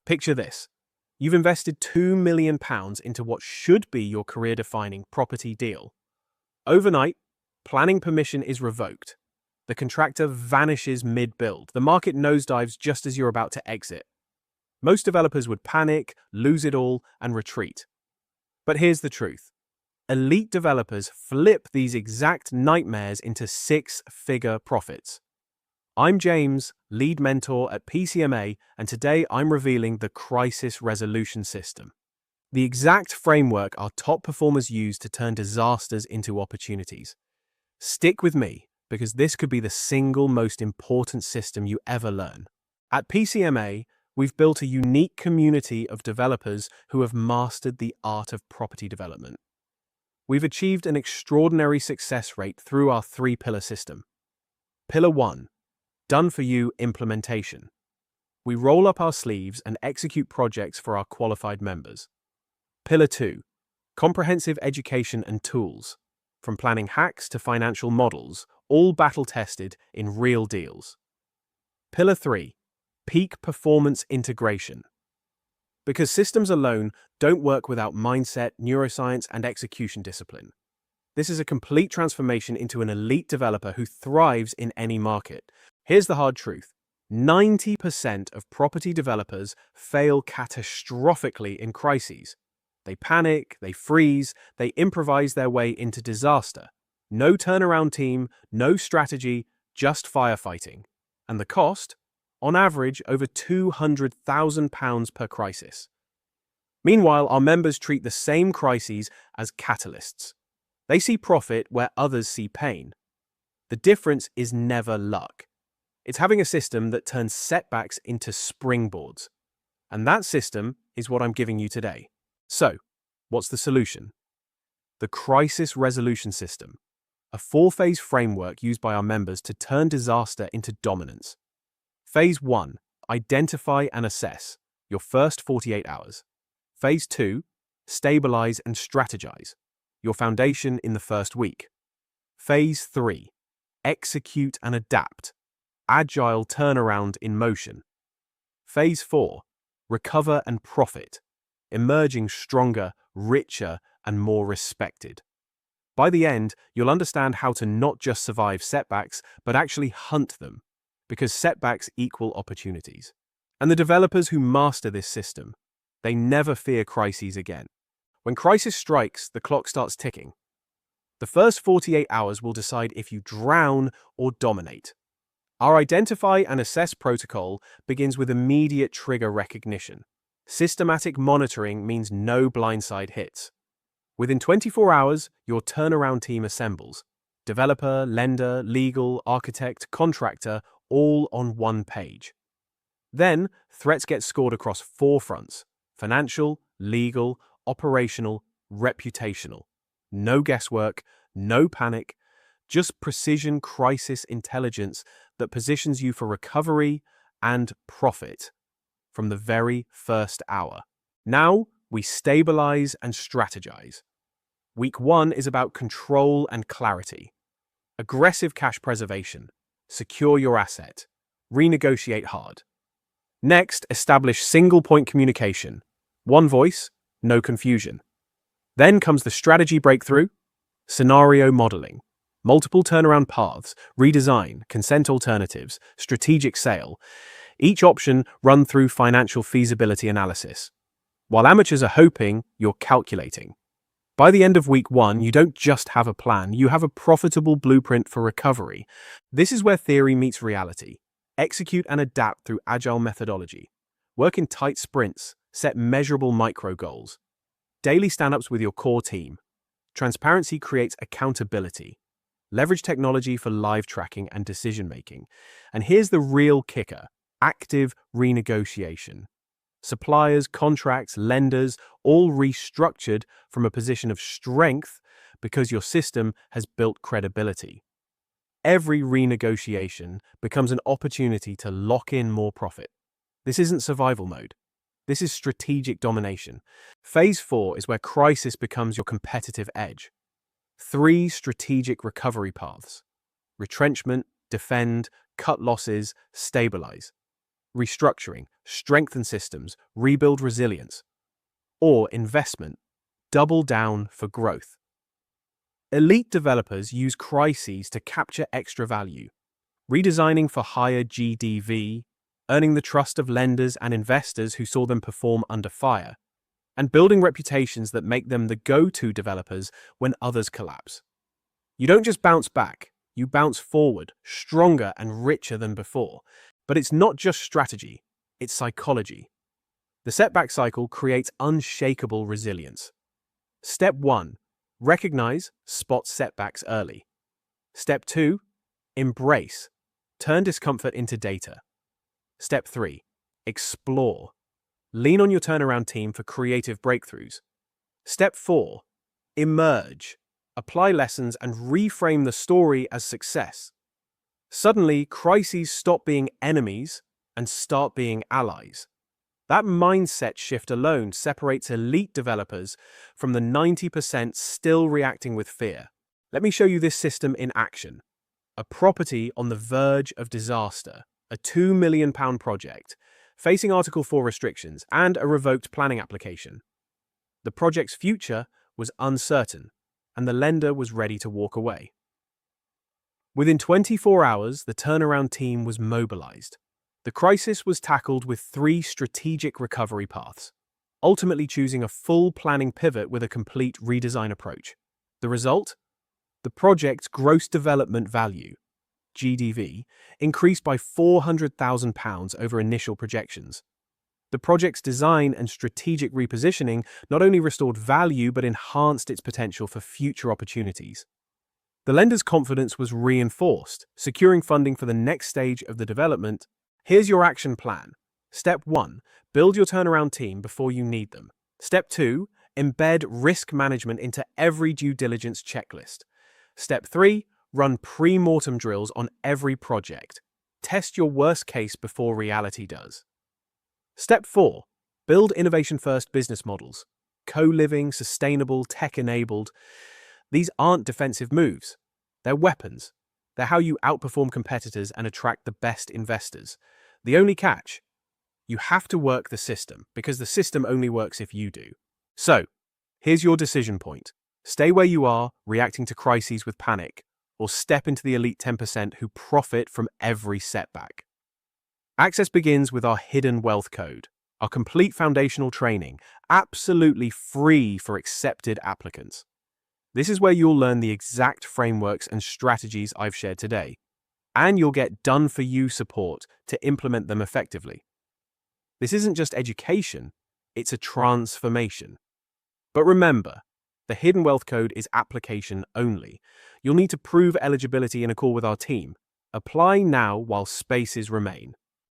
Picture this. You've invested £2 million into what should be your career-defining property deal. Overnight, planning permission is revoked. The contractor vanishes mid-build. The market nosedives just as you're about to exit. Most developers would panic, lose it all, and retreat. But here's the truth. Elite developers flip these exact nightmares into six-figure profits. I'm James, lead mentor at PCMA, and today I'm revealing the Crisis Resolution System. The exact framework our top performers use to turn disasters into opportunities. Stick with me, because this could be the single most important system you ever learn. At PCMA, we've built a unique community of developers who have mastered the art of property development. We've achieved an extraordinary success rate through our three-pillar system. Pillar 1. Done-for-you implementation. We roll up our sleeves and execute projects for our qualified members. Pillar 2. Comprehensive education and tools. From planning hacks to financial models, all battle-tested in real deals. Pillar 3. Peak performance integration. Because systems alone don't work without mindset, neuroscience, and execution discipline. This is a complete transformation into an elite developer who thrives in any market. Here's the hard truth. 90% of property developers fail catastrophically in crises. They panic, they freeze, they improvise their way into disaster. No turnaround team, no strategy, just firefighting. And the cost? On average, over £200,000 per crisis. Meanwhile, our members treat the same crises as catalysts. They see profit where others see pain. The difference is never luck. It's having a system that turns setbacks into springboards. And that system is what I'm giving you today. So, what's the solution? The Crisis Resolution System, a 4-phase framework used by our members to turn disaster into dominance. Phase 1. Identify and assess, your first 48 hours. Phase 2. Stabilize and strategize, your foundation in the first week. Phase 3. Execute and adapt, Agile turnaround in motion. Phase 4. Recover and profit, emerging stronger, richer, and more respected. By the end, you'll understand how to not just survive setbacks, but actually hunt them, because setbacks equal opportunities. And the developers who master this system, they never fear crises again. When crisis strikes, the clock starts ticking. The first 48 hours will decide if you drown or dominate. Our Identify and Assess protocol begins with immediate trigger recognition. Systematic monitoring means no blindside hits. Within 24 hours, your turnaround team assembles. Developer, lender, legal, architect, contractor, all on one page. Then, threats get scored across 4 fronts: financial, legal, operational, reputational. No guesswork, no panic, just precision crisis intelligence that positions you for recovery and profit from the very first hour. Now, we stabilize and strategize. Week 1 is about control and clarity. Aggressive cash preservation. Secure your asset. Renegotiate hard. Next, establish single-point communication. One voice, no confusion. Then comes the strategy breakthrough, scenario modeling. Multiple turnaround paths, redesign, consent alternatives, strategic sale. Each option run through financial feasibility analysis. While amateurs are hoping, you're calculating. By the end of week 1, you don't just have a plan, you have a profitable blueprint for recovery. This is where theory meets reality. Execute and adapt through Agile methodology. Work in tight sprints, set measurable micro goals. Daily stand-ups with your core team. Transparency creates accountability. Leverage technology for live tracking and decision-making. And here's the real kicker: active renegotiation. Suppliers, contracts, lenders, all restructured from a position of strength because your system has built credibility. Every renegotiation becomes an opportunity to lock in more profit. This isn't survival mode. This is strategic domination. Phase 4 is where crisis becomes your competitive edge. 3 strategic recovery paths: retrenchment, defend, cut losses, stabilize. restructuring, strengthen systems, rebuild resilience. Or investment, double down for growth. Elite developers use crises to capture extra value, redesigning for higher GDV, earning the trust of lenders and investors who saw them perform under fire, and building reputations that make them the go-to developers when others collapse. You don't just bounce back, you bounce forward, stronger and richer than before. But it's not just strategy, it's psychology. The setback cycle creates unshakable resilience. Step 1. Recognize, spot setbacks early. Step 2. Embrace, turn discomfort into data. Step 3. Explore. Lean on your turnaround team for creative breakthroughs. Step 4. Emerge. Apply lessons and reframe the story as success. Suddenly, crises stop being enemies and start being allies. That mindset shift alone separates elite developers from the 90% still reacting with fear. Let me show you this system in action. A property on the verge of disaster, a £2 million project, facing Article 4 restrictions and a revoked planning application. The project's future was uncertain, and the lender was ready to walk away. Within 24 hours, the turnaround team was mobilized. The crisis was tackled with 3 strategic recovery paths, ultimately choosing a full planning pivot with a complete redesign approach. The result? The project's gross development value, GDV, increased by £400,000 over initial projections. The project's design and strategic repositioning not only restored value but enhanced its potential for future opportunities. The lender's confidence was reinforced, securing funding for the next stage of the development. Here's your action plan. Step 1. Build your turnaround team before you need them. Step 2. Embed risk management into every due diligence checklist. Step 3. Run pre-mortem drills on every project. Test your worst case before reality does. Step 4. Build innovation-first business models. Co-living, sustainable, tech-enabled. These aren't defensive moves. They're weapons. They're how you outperform competitors and attract the best investors. The only catch? You have to work the system, because the system only works if you do. So, here's your decision point. Stay where you are, reacting to crises with panic, or step into the elite 10% who profit from every setback. Access begins with our hidden wealth code, our complete foundational training, absolutely free for accepted applicants. This is where you'll learn the exact frameworks and strategies I've shared today, and you'll get done-for-you support to implement them effectively. This isn't just education, it's a transformation. But remember, the hidden wealth code is application only. You'll need to prove eligibility in a call with our team. Apply now while spaces remain.